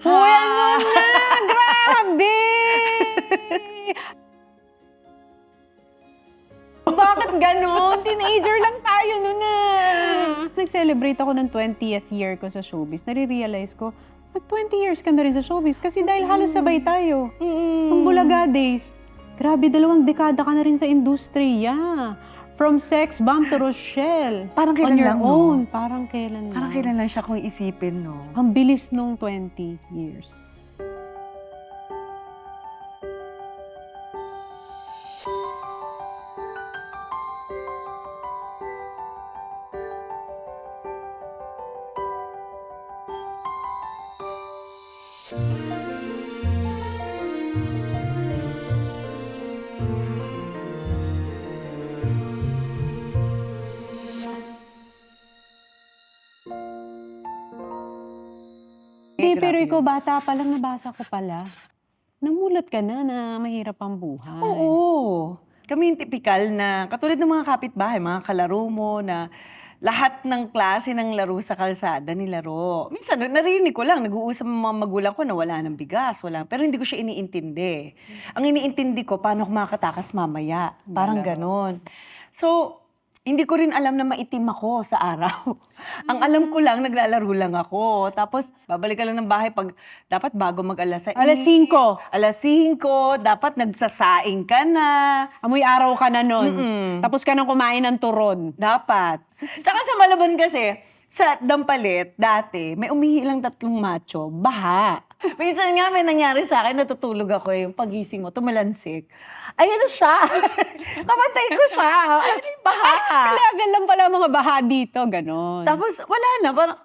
Uy, ano na? Grabe! Bakit ganon? Teenager lang tayo nun na. Nag-celebrate ako ng 20th year ko sa showbiz. Nare-realize ko, nag 20 years ka na rin sa showbiz kasi dahil halos sabay tayo. Ang Bulaga days. Grabe, 2 dekada ka na rin sa industriya. From sex bomb to Rochelle. Parang On kailan your lang, own. no? Parang kailan lang. Parang kailan lang siya kung isipin, no? Ang bilis nung 20 years. Hindi, pero grabe ikaw yun. bata pa lang nabasa ko pala. Namulat ka na na mahirap ang buhay. Oo. Kami yung tipikal na, katulad ng mga kapitbahay, mga kalaro mo na lahat ng klase ng laro sa kalsada nilaro. Minsan, narinig ko lang, nag-uusap ang mga magulang ko na wala ng bigas, wala. Pero hindi ko siya iniintindi. Ang iniintindi ko, paano ako makakatakas mamaya. Parang ganon. So, hindi ko rin alam na maitim ako sa araw. Ang alam ko lang, naglalaro lang ako. Tapos, babalik ka lang ng bahay pag dapat bago mag-alas 6. Alas 5. Alas 5, dapat nagsasaing ka na. Amoy araw ka na nun. Tapos ka nang kumain ng turon. Dapat. Tsaka sa Malabon kasi, sa Dampalit, dati, may umihi lang 3 macho, baha. Minsan nga may nangyari sa akin, natutulog ako yung pagising mo, tumalansik. Ayan na siya. Kapatay ko siya. Ayun yung baha. Ka-level lang pala mga baha dito, ganon. Tapos wala na, parang,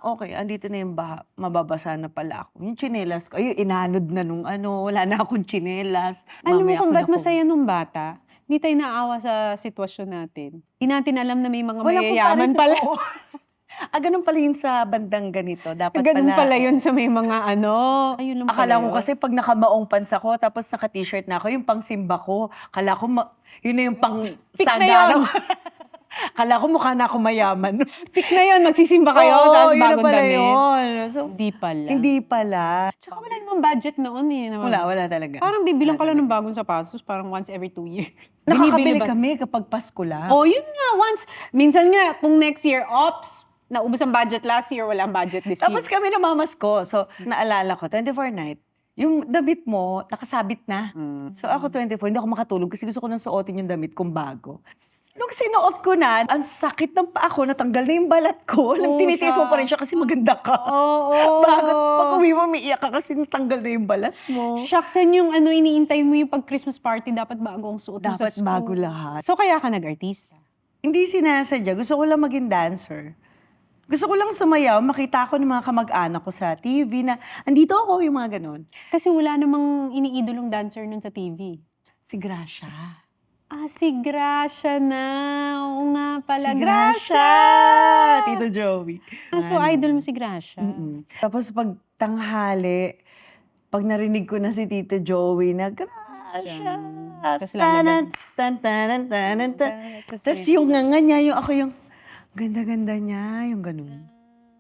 okay, andito na yung baha. Mababasa na pala ako. Yung tsinelas ko, ayun, inanod na nung wala na akong tsinelas. Alam mo Mamaya kung ko ba't na masaya nung bata? Hindi tayo naawa sa sitwasyon natin. Hindi natin alam na may mga Walang mayayaman comparison. pala. Oo. Ganun pala yun sa bandang ganito. Dapat Ganun pala oo. yun sa may mga ano. Ayun lang Akala pala ko yun. kasi pag nakamaong pants ako, tapos naka-t-shirt na ako, yung pang simba ko. Akala ko, yun na yung pang Pick na sagara. yun. Akala ko mukha na ako mayaman. Pick na yun, magsisimba kayo, Oo, tapos yun na bagong pala damit. yun. So, Hindi pala. hindi pala. Tsaka wala namang budget noon eh. Wala talaga. Parang bibilang ka lang ng bagong sapatos, parang once every 2 years. Nakakabili Binibili ba? kami kapag Pasko lang. Oh, yun nga, once. Minsan nga, kung next year, ops, naubos ang budget last year, wala ang budget this Tapos year. kami namamasko. So, naalala ko, 24 night, yung damit mo, nakasabit na. So ako 24, hindi ako makatulog kasi gusto ko nang suotin yung damit kong bago. Nung sinuot ko na, ang sakit ng paa ko, natanggal na yung balat ko. Oh, Tinitiis mo pa rin siya kasi maganda ka. Oo. Bago, tapos pag uwi mo, umiiyak ka kasi natanggal na yung balat mo. Shucks, yan yung ano, iniintay mo yung pag-Christmas party, dapat bago ang suot mo sa Dapat school. bago lahat. So, kaya ka nag-artista? Hindi sinasadya. Gusto ko lang maging dancer. Gusto ko lang sumayaw, makita ko ng mga kamag-anak ko sa TV na andito ako, yung mga ganon. Kasi wala namang iniidolong dancer nun sa TV. Si Gracia. Si Gracia na. Oo nga pala, Si Gracia! Tito Joey. So, idol mo si Gracia. Tapos pag tanghali, pag narinig ko na si Tito Joey na, Gracia. Tapos lalabas. Tanan. Tapos Tapos yung nga niya, yung ako yung, ganda-ganda niya, yung ganun.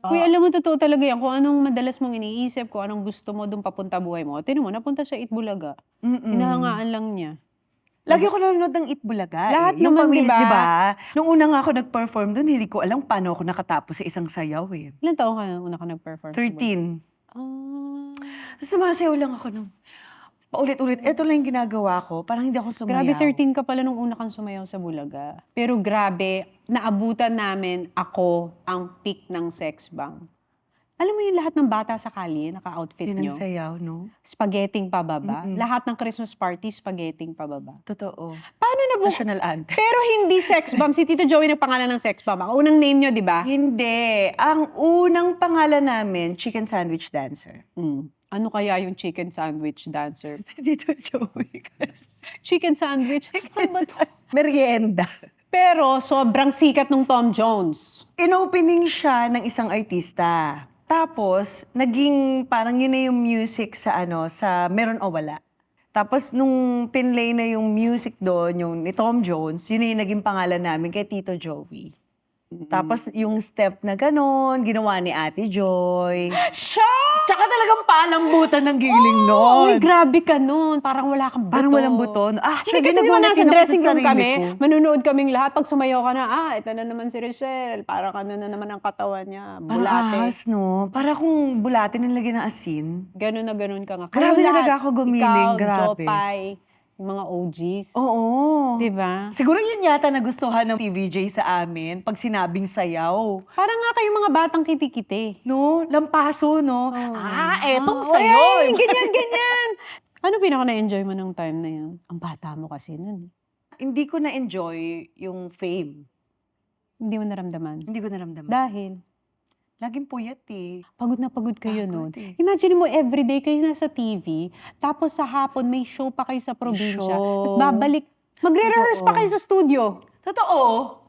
Uy, alam mo, totoo talaga yan. Kung anong madalas mong iniisip, kung anong gusto mo doon papunta buhay mo. Tinan mo, napunta siya Itbulaga. Hinahangaan lang niya. Lagi ako nanonood ng Itbulaga. Lahat Yung naman, pamilya, diba? diba? Nung una nga ako nag-perform doon, hindi ko alam paano ako nakatapos sa isang sayaw eh. Ilan taon ka una ka nag-perform? 13. Ah, Sumasayaw lang ako nung paulit-ulit. Ito lang yung ginagawa ko. Parang hindi ako sumayaw. grabe, 13 ka pala nung una kang sumayaw sa Bulaga. Pero grabe, naabutan namin ako ang peak ng sex bomb. Alam mo yung lahat ng bata sa kalye, naka-outfit Yun nyo? ang sayaw, no? Spaghetting pababa. Lahat ng Christmas party, spaghetting pababa. Totoo. Paano na National anthem. Pero hindi sex bomb. Si Tito Joey nagpangalan ng sex bomb. Ang unang name nyo, di ba? Hindi. Ang unang pangalan namin, Chicken Sandwich Dancer. Ano kaya yung chicken sandwich dancer? Dito, Joey. Chicken sandwich? Ano ba to? Merienda. Pero sobrang sikat nung Tom Jones. In-opening siya ng isang artista. Tapos, naging parang yun na yung music sa sa Meron o Wala. Tapos, nung pinlay na yung music doon, yung ni Tom Jones, yun na yung naging pangalan namin kay Tito Joey. Tapos, yung step na ganon, ginawa ni Ate Joy. Siya! Tsaka talagang palambutan ng giling Uy, nun. grabe ka nun. Parang wala kang buto. Parang walang buto. Hindi Actually, kasi di ba nagulat nasa din ako dressing sa room sarili kami, ko. manunood kaming lahat. Pag sumayaw ka na, ito na naman si Rochelle. Parang ano na naman ang katawan niya. Parang Bulate. ahas, no? Para kung bulate nilagyan ng asin. Ganun na ganun ka nga. Grabe Kayo talaga lahat. ako gumiling, Ikaw, grabe. Jopay, yung mga OGs. Oo. Di ba? Siguro yun yata nagustuhan ng TVJ sa amin pag sinabing sayaw. Parang nga kayong mga batang kiti-kiti. No? Lampaso, no? Etong Ah, sayo. Ay, ganyan. Ano pinaka na-enjoy mo nung time na yun? Ang bata mo kasi nun. Hindi ko na-enjoy yung fame. Hindi mo naramdaman. Hindi ko naramdaman. Dahil, Laging puyat eh. pagod na pagod kayo Pagod nun. eh. Imagine mo, everyday kayo nasa TV, tapos sa hapon may show pa kayo sa probinsya, show. tapos babalik, magre-rehearse pa Totoo. kayo sa studio. Totoo.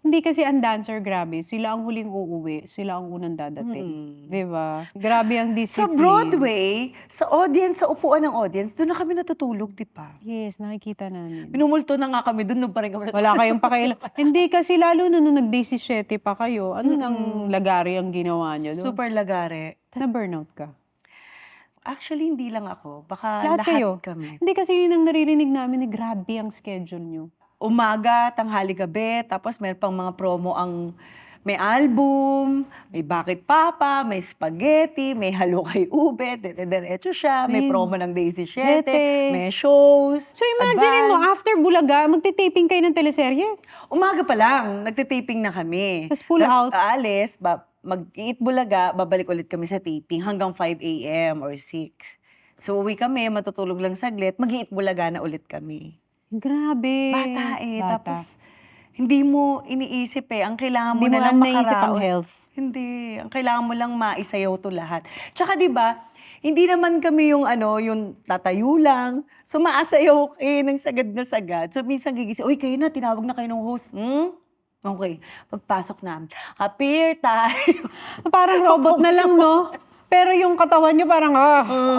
Hindi kasi ang dancer, grabe. Sila ang huling uuwi, sila ang unang dadating. Di ba? Grabe ang Sa discipline. Broadway, sa audience, sa upuan ng audience, doon na kami natutulog, di ba? Yes, nakikita namin. Minumulto na nga kami doon, doon pa rin kami natutulog. Wala kayong pakialam. Hindi kasi lalo na nung nag-17 pa kayo, ano nang lagari ang ginawa niyo doon? Super lagare. Na-burnout ka. Actually, hindi lang ako. Baka Lahat lahat kayo? kami. Hindi kasi yun ang naririnig namin, grabe ang schedule niyo. Umaga, tanghali, gabi, tapos meron pang mga promo ang may album, may Bakit Papa, may spaghetti, may Halo kay Ube, diretso siya, may May promo ng Daisy Siete. Siete, may shows, So imagine mo, advance. after Bulaga, magte-taping kayo ng teleserye. Umaga pa lang, nagtitaping na kami. Tas pull out. Aalis, mag-eat Bulaga, babalik ulit kami sa taping hanggang 5 a.m. or 6. So uwi kami, matutulog lang saglit, mag-eat Bulaga na ulit kami. Grabe. Bata eh. Bata. Tapos, hindi mo iniisip eh. Ang kailangan mo Hindi mo na lang nga naisip ang makaraos. health. Hindi. Ang kailangan mo lang maisayaw to lahat. Tsaka di ba, hindi naman kami yung yung tatayo lang. So, maasayaw kayo ng sagad na sagad. So, minsan gigising, uy, kayo na, tinawag na kayo ng host. Okay. Pagpasok namin, appear tayo. Parang robot na lang, no? Pero yung katawan niyo parang,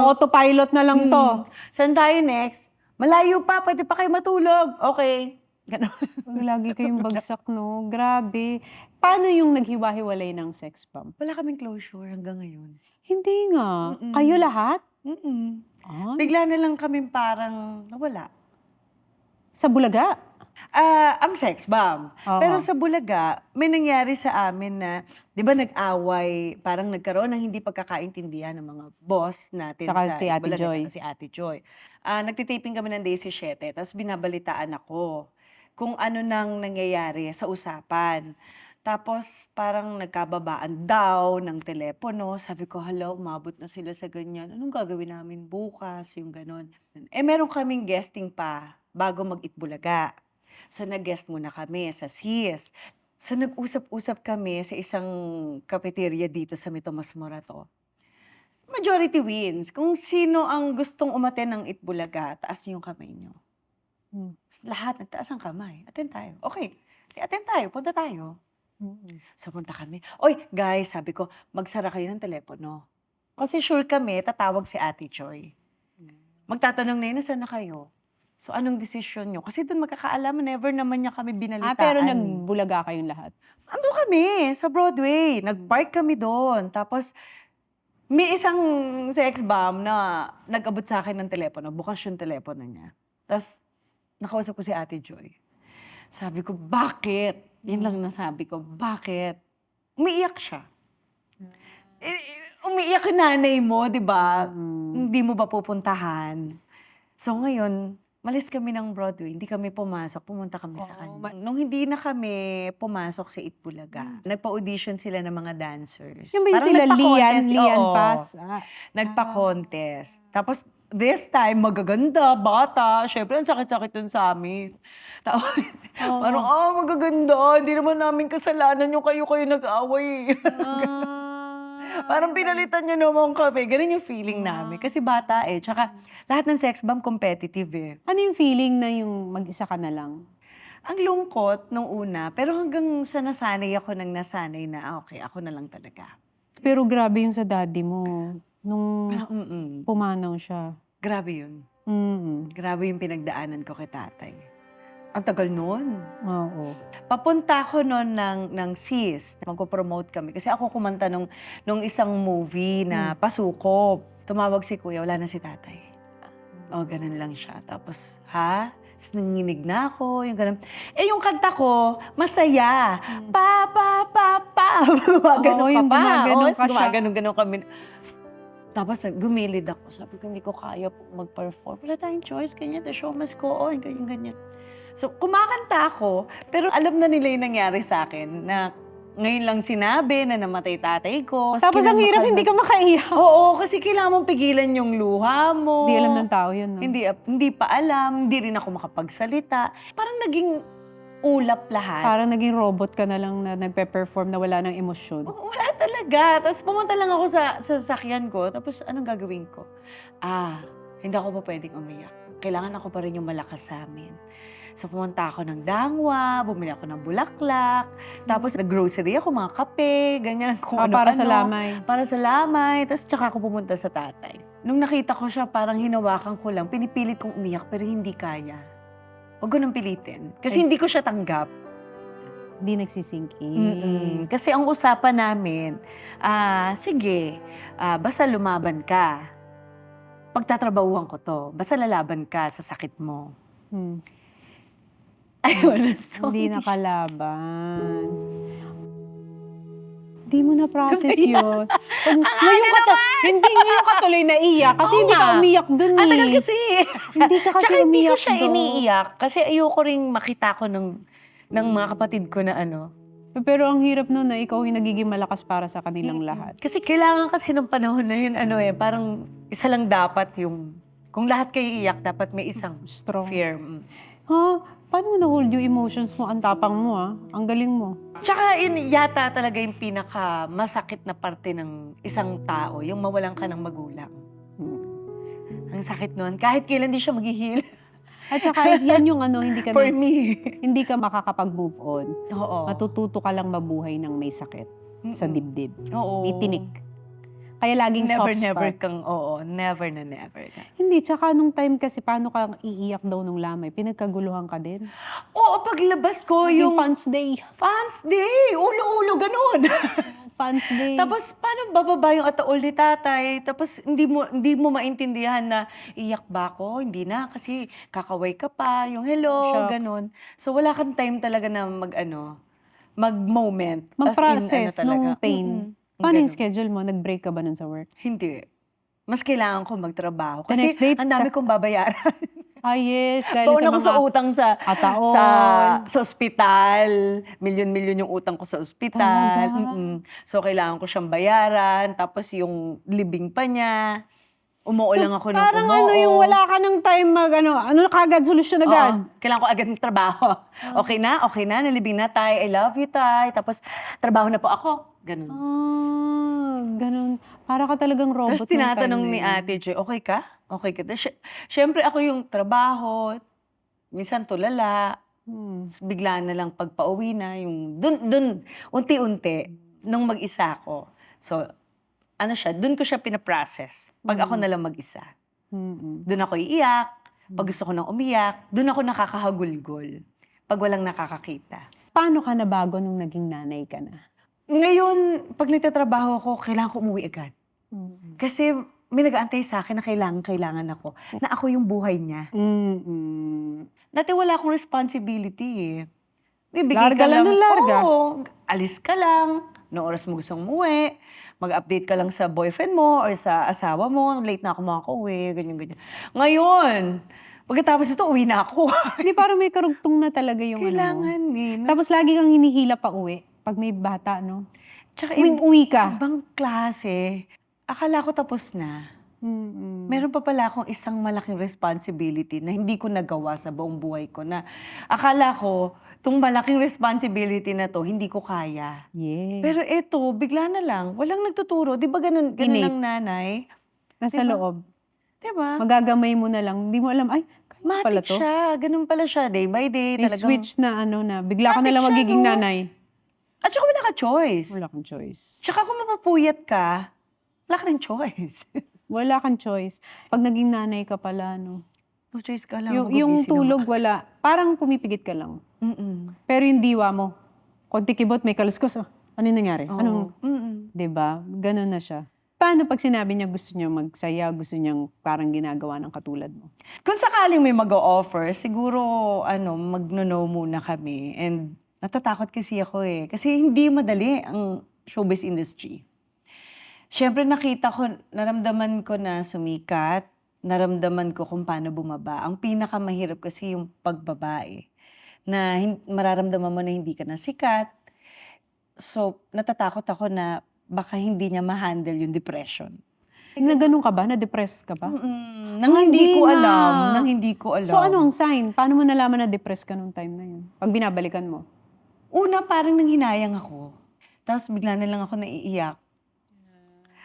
autopilot na lang to. Saan tayo next? Malayo pa, pwede pa kayo matulog. Okay. Ganon. Lagi kayong bagsak, no? Grabe. Paano yung naghiwa-hiwalay ng sex bomb? Wala kaming closure hanggang ngayon. Hindi nga. Kayo lahat? Ah, Bigla na lang kami parang nawala. sa Bulaga? Ang sex bomb. Oo. Pero sa Bulaga, may nangyari sa amin na, di ba nag-away, parang nagkaroon ng hindi pagkakaintindihan ng mga boss natin Tsaka sa si Ate Bulaga, Joy. tsaka si Ate Joy. Nagtitaping kami ng Daisy 7, tapos binabalitaan ako kung ano nang nangyayari sa usapan. Tapos parang nagkababaan daw ng telepono. Sabi ko, hello, umabot na sila sa ganyan. Anong gagawin namin bukas? Yung ganon. Meron kaming guesting pa bago mag-Itbulaga. So nag-guest muna kami sa SIS. So nag-usap-usap kami sa isang cafeteria dito sa Tomas Morato. Majority wins. Kung sino ang gustong umaten ng Itbulaga, taas niyo yung kamay niyo. Lahat nagtaas ang kamay. Attend tayo. Okay. Attend tayo. Punta tayo. So punta kami. Oy, guys, sabi ko, magsara kayo ng telepono. Kasi sure kami, tatawag si Ate Joy. Magtatanong na yun, saan na kayo? So anong desisyon nyo? Kasi doon magkakaalaman, never naman niya kami binalitaan. pero eh. nagbulaga kayong lahat. Ando kami sa Broadway. Nag-park kami doon. Tapos, may isang sex bomb na nag-abot sa akin ng telepono. Bukas yung telepono niya. Tapos, nakausap ko si Ate Joy. Sabi ko, bakit? Yan lang nasabi ko, bakit? Umiiyak siya. Umiiyak yung nanay mo, di ba? Hindi mo ba pupuntahan? So ngayon, malis kami ng Broadway, hindi kami pumasok, pumunta kami sa kanya. Nung hindi na kami pumasok sa Itbulaga, nagpa-audition sila ng mga dancers. Yung ba yung Parang sila nagpa-contest, Lian oo. Pass? Nagpa-contest. Tapos, this time, magaganda, bata. Syempre, ang sakit-sakit dun sa amin. Tapos, parang, magaganda. Hindi naman namin kasalanan yung kayo-kayo nag-away. Parang pinalitan nyo naman kami. Ganun yung feeling namin. Kasi bata eh. Tsaka, lahat ng sex bomb competitive eh. Ano yung feeling na yung mag-isa ka na lang? Ang lungkot nung una, pero hanggang sa nasanay ako ng nasanay na, okay, ako na lang talaga. Pero grabe yung sa daddy mo. Nung Mm-mm. pumanaw siya. Grabe yun. Grabe yung pinagdaanan ko kay tatay. Ang tagal nun. Oo. Papunta ako noon ng SIS. Magpo-promote kami. Kasi ako kumanta nung isang movie na Pasukop. Tumawag si kuya, wala na si tatay. Ganun lang siya. Tapos, ha? Tapos nanginginig na ako, yung ganun. Yung kanta ko, masaya. Pa, pa, pa, pa. Gumagano yung ka pa. gumaganon ka siya. Gumagano kami. Tapos gumilid ako. Sabi ko, hindi ko kaya mag-perform. Wala tayong choice, ganyan. The show must go on, ganyan. So, kumakanta ako, pero alam na nila yung nangyari sa akin na ngayon lang sinabi na namatay tatay ko. Tapos ang hirap, hindi ka makaiyak. Oo, kasi kailangan mong pigilan yung luha mo. Hindi alam ng tao yun, no? Hindi pa alam, hindi rin ako makapagsalita. Parang naging ulap lahat. Parang naging robot ka na lang na nagpe-perform na wala ng emosyon. Wala talaga. Tapos pumunta lang ako sa sasakyan ko. Tapos anong gagawin ko? Hindi ako pa pwedeng umiyak. Kailangan ako pa rin yung malakas sa amin. So pumunta ako ng Dangwa, bumili ako ng bulaklak, tapos nag-grocery ako, mga kape, ganyan, kung ano-ano. Para sa lamay. Para sa lamay. Tapos tsaka ako pumunta sa tatay. Nung nakita ko siya, parang hinawakan ko lang, pinipilit kong umiyak, pero hindi kaya. Huwag ko nang pilitin. Kasi hindi ko siya tanggap. Hindi nagsisink in. Kasi ang usapan namin, sige, basta lumaban ka. Pagtatrabahuan ko to, basta lalaban ka sa sakit mo. Ayun. So, Hindi nakalaban. Hindi mo na-process yun. Ngayon ka tuloy naiyak kasi Oo hindi ka nga. umiyak dun eh. tagal kasi. Hindi ka kasi Tsaka hindi ko umiyak siya doon. iniiyak kasi ayoko ring makita ko ng mga kapatid ko na ano. Pero ang hirap nun na ikaw yung nagiging malakas para sa kanilang lahat. Kasi kailangan kasi ng panahon na yun, parang isa lang dapat yung, kung lahat kayo iiyak, dapat may isang Strong. fear. Paano mo na-hold yung emotions mo? Ang tapang mo Ang galing mo. Tsaka yun yata talaga yung pinaka masakit na parte ng isang tao, yung mawalan ka ng magulang. Ang sakit nun. Kahit kailan di siya mag-heal. At saka yan yung hindi ka For me. hindi ka makakapag-move on. Oo. Matututo ka lang mabuhay ng may sakit sa dibdib. Oo. May tinik. Kaya laging soft spot. Never kang, never na never ka. Hindi, tsaka nung time kasi paano ka iiyak daw nung lamay? Pinagkaguluhan ka din. Oo, paglabas ko Yung yung fans day. fans day, ulo-ulo, ganun. Fans day. Tapos paano bababa yung ataol ni tatay? Tapos hindi mo maintindihan na iyak ba ako? Hindi na kasi kakaway ka pa, yung hello, Shucks. ganun. So wala kang time talaga na mag-moment. As in, mag-process talaga. nung pain. Paano yung Ganun. schedule mo? Nag-break ka ba nun sa work? Hindi. Mas kailangan ko magtrabaho. The Kasi next day, ang dami kong babayaran. Yes, dahil Baon sa ako mga... sa utang ataon. sa ospital. Milyon-milyon yung utang ko sa ospital. Talaga? So, kailangan ko siyang bayaran. Tapos yung libing pa niya. Umuo lang ako ng Parang umuo. yung wala ka ng time kagad, solusyon agad. Oo. Kailangan ko agad ng trabaho. Okay na, nalibing na tayo. I love you, tay. Tapos, trabaho na po ako. Ganun. Ganun. Para ka talagang robot. Tapos nung tinatanong time ni na yun. Ate Joy, okay ka? Okay ka? Siyempre ako yung trabaho, minsan tulala, bigla na lang pagpauwi na, yung dun, unti-unti, nung mag-isa ako. So, dun ko siya pinaprocess. Pag ako na lang mag-isa. Dun ako iiyak, pag gusto ko nang umiyak, dun ako nakakahagulgol. Pag walang nakakakita. Paano ka nabago nung naging nanay ka na? Ngayon, pag nagtatrabaho ako, kailangan ko umuwi agad. Kasi may nag-aantay sa akin na kailangan ako. Na ako yung buhay niya. Dati wala akong responsibility eh. Bibigay Larga ka lang ng larga. Oo, alis ka lang. Noong oras mo gustong umuwi. Mag-update ka lang sa boyfriend mo or sa asawa mo. Late na ako makaka-uwi, ganyan. Ngayon, pagkatapos ito, uwi na ako. Hindi, parang may karugtong na talaga yung Kailangan eh. Tapos lagi kang hinihila pa uwi. Pag may bata, no? Tsaka Uwi ka. ibang klase. Akala ko tapos na. Meron pa pala akong isang malaking responsibility na hindi ko nagawa sa buong buhay ko na akala ko, itong malaking responsibility na to, hindi ko kaya. Yeah. Pero eto, bigla na lang, walang nagtuturo. Di ba ganun Innate. ang nanay? Nasa loob. Di ba? Magagamay mo na lang. Hindi mo alam, ay, kaya pala Matik to. siya. Ganun pala siya. Day by day. May talagang- switch na bigla ka na Matik lang siya, magiging no? nanay. At saka wala ka choice. Wala kang choice. Tsaka kung mapapuyat ka, wala ka rin choice. Wala kang choice. Pag naging nanay ka pala, no? No choice ka lang. Yung magugising tulog, wala. Parang pumipigit ka lang. Pero yung diwa mo, konti kibot, may kaluskos. Ano yung nangyari? Oo. Anong, Mm-mm. 'di ba? Ganun na siya. Paano pag sinabi niya gusto niya magsaya, gusto niyang parang ginagawa ng katulad mo? Kung sakaling may mag-o-offer, siguro magno-no muna kami. And natatakot kasi ako eh. Kasi hindi madali ang showbiz industry. Siyempre naramdaman ko na sumikat, naramdaman ko kung paano bumaba. Ang pinakamahirap kasi yung pagbabae. Na mararamdaman mo na hindi ka na sikat. So, natatakot ako na baka hindi niya ma-handle yung depression. Na ganun ka ba? Na-depress ka ba? Nang hindi ko na. alam. Nang hindi ko alam. So ano ang sign? Paano mo nalaman na depressed ka nung time na yun? Pag binabalikan mo? Una, parang nanghinayang ako. Tapos bigla na lang ako naiiyak.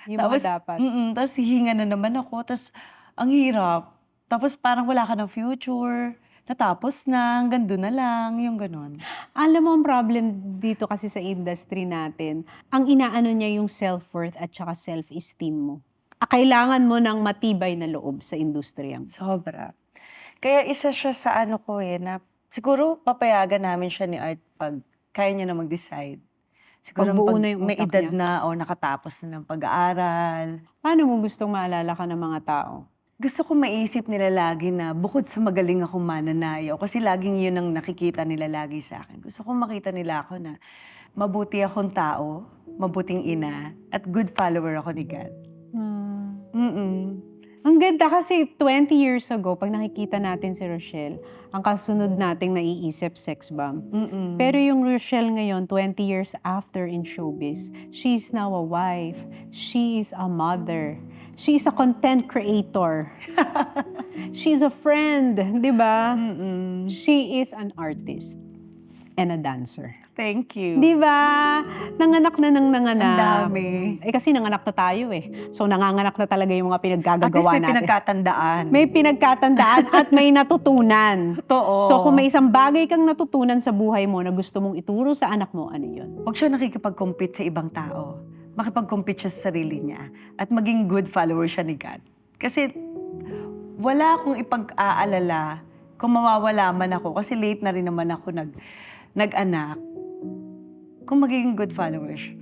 Yung Tapos, mga dapat. Tapos hihinga na naman ako. Tapos, ang hirap. Tapos parang wala ka ng future. Natapos na, hanggang doon na lang, yung ganon. Alam mo ang problem dito kasi sa industry natin, ang inaano niya yung self-worth at saka self-esteem mo. Kailangan mo ng matibay na loob sa industriyang. Sobra. Kaya isa siya sa na siguro papayagan namin siya ni Art pag kaya niya na mag-decide. Siguro Pagbuo pag na yung may utak edad niya. na o nakatapos na ng pag-aaral. Paano mo gustong maalala ka ng mga tao? Gusto ko maisip nila lagi na bukod sa magaling akong mananayaw, kasi laging yun ang nakikita nila lagi sa akin. Gusto ko makita nila ako na mabuti akong tao, mabuting ina, at good follower ako ni God. Ang ganda kasi 20 years ago, pag nakikita natin si Rochelle, ang kasunod nating naiisip sex bomb. Pero yung Rochelle ngayon, 20 years after in showbiz, she's now a wife, she is a mother, she is a content creator, she's a friend, di ba? She is an artist and a dancer. Thank you. Di ba? Nanganak na ng nanganak. Ang dami. Kasi nanganak na tayo eh. So nanganganak na talaga yung mga At least pinaggagawa may natin. pinagkatandaan. May pinagkatandaan at may natutunan. Totoo. So kung may isang bagay kang natutunan sa buhay mo na gusto mong ituro sa anak mo, ano yun? Huwag siya nakikipag-compete sa ibang tao. Makipag-compete siya sa sarili niya. At maging good follower siya ni God. Kasi wala akong ipag-aalala kung mawawala man ako. Kasi late na rin naman ako nag-anak. Kung magiging good follower siya.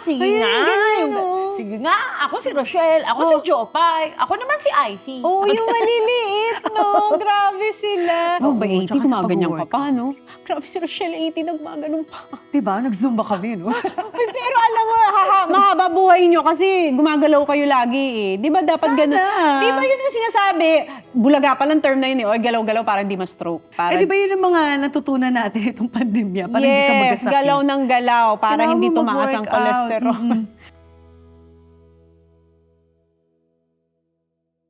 Sige Ayun, nga. ganyan, oh. Sige nga. Ako si Rochelle. Ako si Jopay. Ako naman si Icy. Oh, yung maliliit, no? Grabe sila. Oh, ba Oo, 80, tsaka sa gumaganyan ka pag-workout. pa, no? Grabe si Rochelle, 80, nagmaganon pa. Diba? Nag-zumba kami, no? Ay, pero alam mo, mahaba buhay nyo kasi gumagalaw kayo lagi eh. Di ba dapat Sana. ganun? Di ba yun ang sinasabi? Bulaga pa lang term na yun eh. O, galaw-galaw para hindi ma-stroke. Para, Di ba yun ang mga natutunan natin itong pandemya? Para hindi ka yes, magasakit. galaw ng galaw para Kailangan hindi mo tumaas ang mag-workout. cholesterol.